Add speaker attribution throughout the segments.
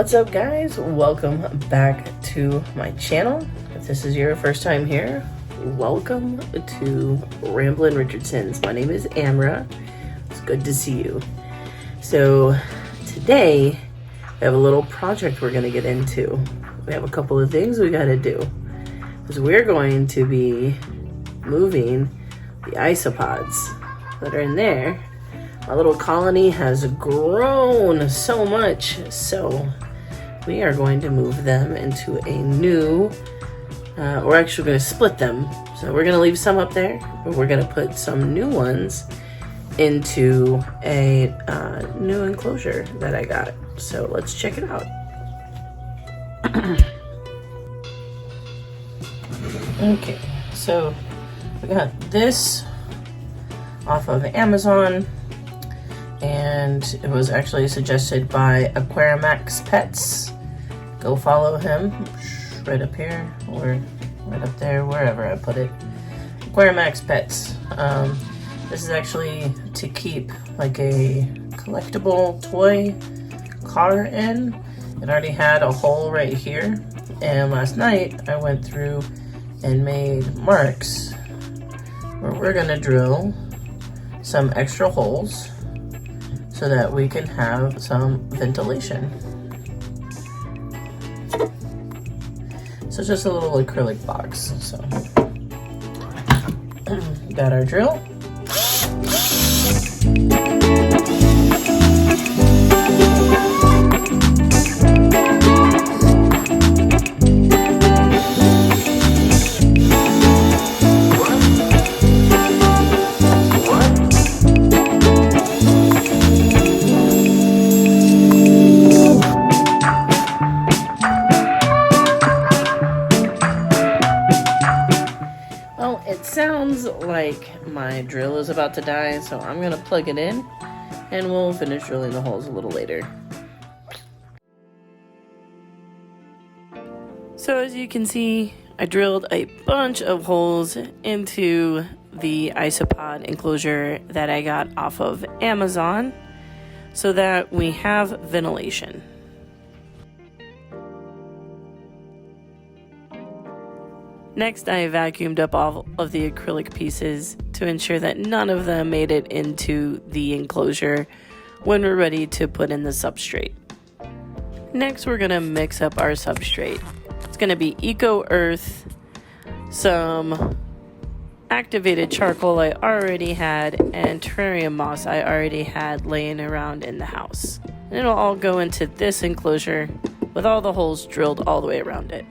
Speaker 1: What's up, guys? Welcome back to my channel. If this is your first time here, welcome to Ramblin' Richardson's. My name is Amra. It's good to see you. So today we have a little project we're going to get into. We have a couple of things we got to do, because we're going to be moving the isopods that are in there. Our little colony has grown so much, so we are going to move them into a new, we're actually going to split them. So we're going to leave some up there, but we're going to put some new ones into a new enclosure that I got. So let's check it out. Okay, so we got this off of Amazon, and it was actually suggested by Aquarimax Pets. Go follow him right up here or right up there, wherever I put it. Aquarimax Pets. This is actually to keep like a collectible toy car in. It already had a hole right here, and last night I went through and made marks where we're gonna drill some extra holes so that we can have some ventilation. So just a little acrylic box. So got our drill. Well, it sounds like my drill is about to die, so I'm gonna plug it in and we'll finish drilling the holes a little later. So as you can see, I drilled a bunch of holes into the isopod enclosure that I got off of Amazon so that we have ventilation. Next, I vacuumed up all of the acrylic pieces to ensure that none of them made it into the enclosure when we're ready to put in the substrate. Next, we're gonna mix up our substrate. It's gonna be Eco Earth, some activated charcoal I already had, and terrarium moss I already had laying around in the house. And it'll all go into this enclosure with all the holes drilled all the way around it.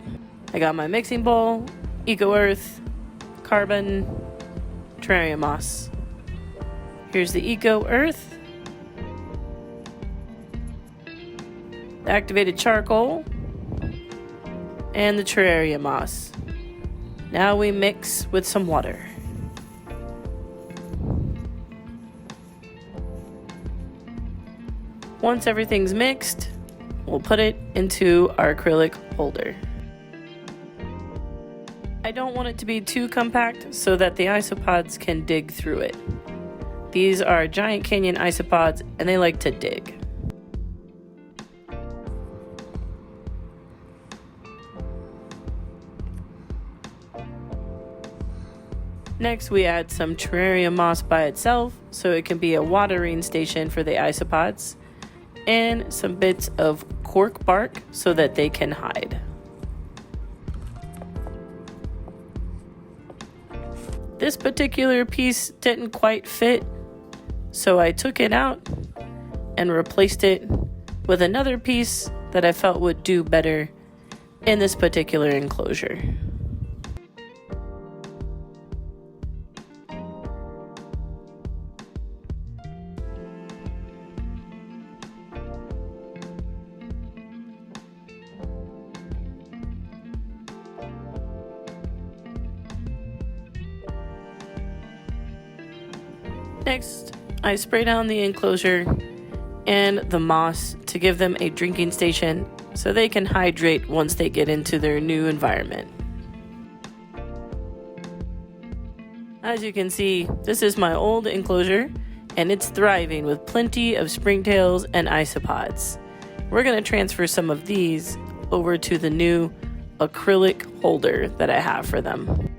Speaker 1: I got my mixing bowl, Eco Earth, carbon, terrarium moss. Here's the Eco Earth, the activated charcoal, and the terrarium moss. Now we mix with some water. Once everything's mixed, we'll put it into our acrylic holder. I don't want it to be too compact so that the isopods can dig through it. These are Giant Canyon isopods and they like to dig. Next, we add some terrarium moss by itself so it can be a watering station for the isopods, and some bits of cork bark so that they can hide. This particular piece didn't quite fit, so I took it out and replaced it with another piece that I felt would do better in this particular enclosure. Next, I spray down the enclosure and the moss to give them a drinking station so they can hydrate once they get into their new environment. As you can see, this is my old enclosure and it's thriving with plenty of springtails and isopods. we're going to transfer some of these over to the new acrylic holder that I have for them.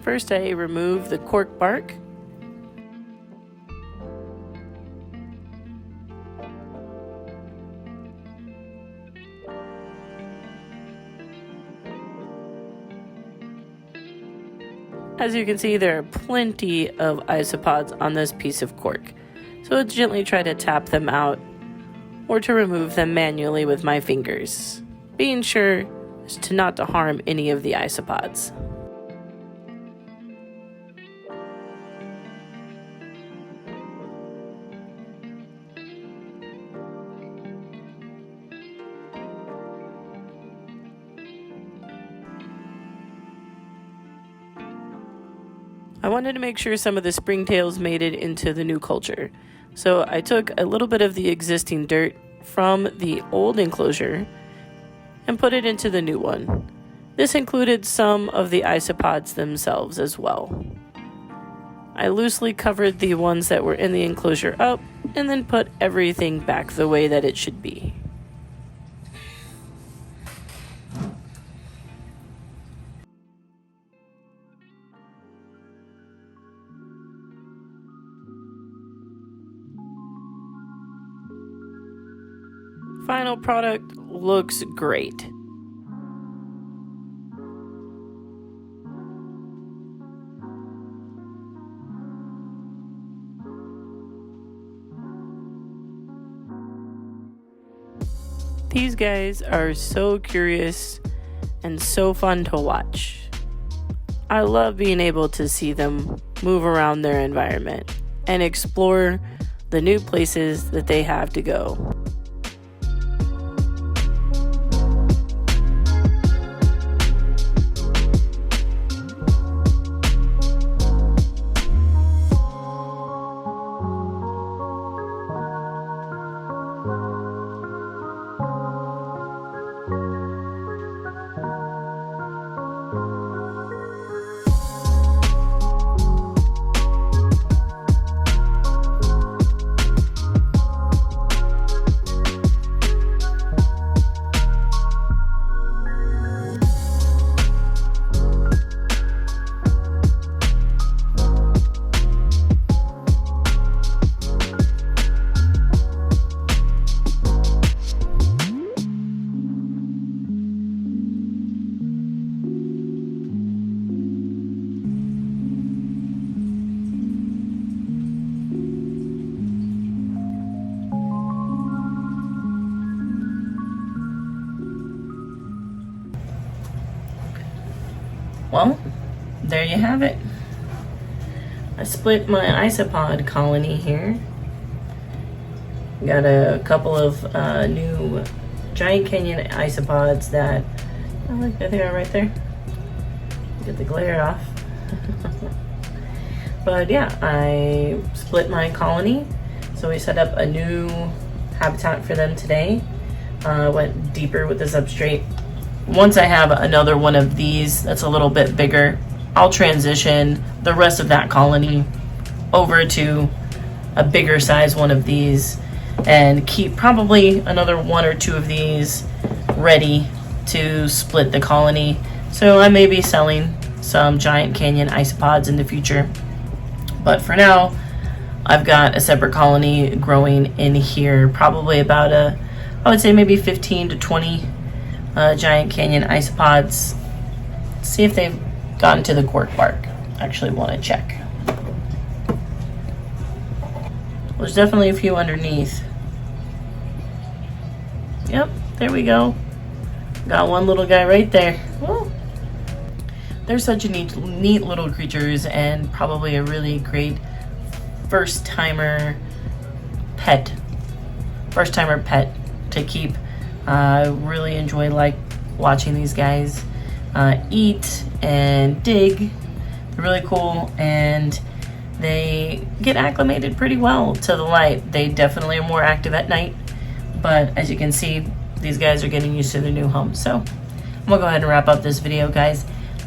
Speaker 1: First, I remove the cork bark. As you can see, there are plenty of isopods on this piece of cork, so I'll gently try to tap them out or to remove them manually with my fingers, being sure as to not to harm any of the isopods. I wanted to make sure some of the springtails made it into the new culture. So I took a little bit of the existing dirt from the old enclosure and put it into the new one. This included some of the isopods themselves as well. I loosely covered the ones that were in the enclosure up and then put everything back the way that it should be. Final product looks great. These guys are so curious and so fun to watch. I love being able to see them move around their environment and explore the new places that they have to go. Well, there you have it. I split my isopod colony here. Got a couple of new Giant Canyon isopods that, oh look, there they are right there. Get the glare off. But yeah, I split my colony. So we set up a new habitat for them today. Went deeper with the substrate. Once I have another one of these that's a little bit bigger, I'll transition the rest of that colony over to a bigger size one of these and keep probably another one or two of these ready to split the colony. So I may be selling some Giant Canyon isopods in the future. But for now, I've got a separate colony growing in here, probably about I would say maybe 15 to 20 Giant Canyon isopods. See if they've gotten to the cork bark. Actually want to check. There's definitely a few underneath. Yep, there we go. Got one little guy right there. Woo. They're such a neat little creatures and probably a really great first-timer pet to keep. I really enjoy watching these guys eat and dig. They're really cool and they get acclimated pretty well to the light. They definitely are more active at night, but as you can see, these guys are getting used to their new home. So I'm gonna go ahead and wrap up this video, guys.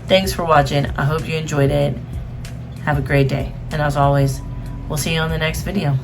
Speaker 1: Thanks for watching. I hope you enjoyed it. Have a great day. And as always, We'll see you on the next video.